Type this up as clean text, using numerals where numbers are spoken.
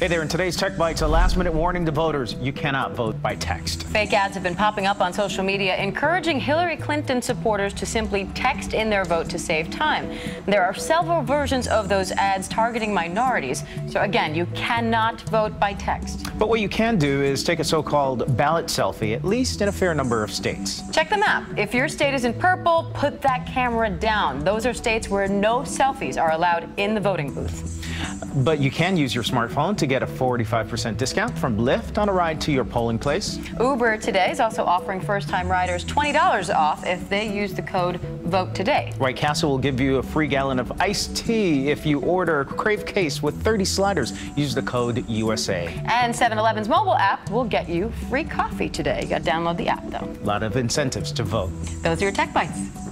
Hey there, in today's Tech Bites, a last-minute warning to voters. You cannot vote by text. Fake ads have been popping up on social media, encouraging Hillary Clinton supporters to simply text in their vote to save time. There are several versions of those ads targeting minorities. So again, you cannot vote by text. But what you can do is take a so-called ballot selfie, at least in a fair number of states. Check the map. If your state is in purple, put that camera down. Those are states where no selfies are allowed in the voting booth. But you can use your smartphone to get a 45% discount from Lyft on a ride to your polling place. Uber today is also offering first-time riders $20 off if they use the code VOTETODAY. White Castle will give you a free gallon of iced tea if you order a Crave case with 30 sliders. Use the code USA. And 7-Eleven's mobile app will get you free coffee today. You got to download the app, though. A lot of incentives to vote. Those are your Tech Bites.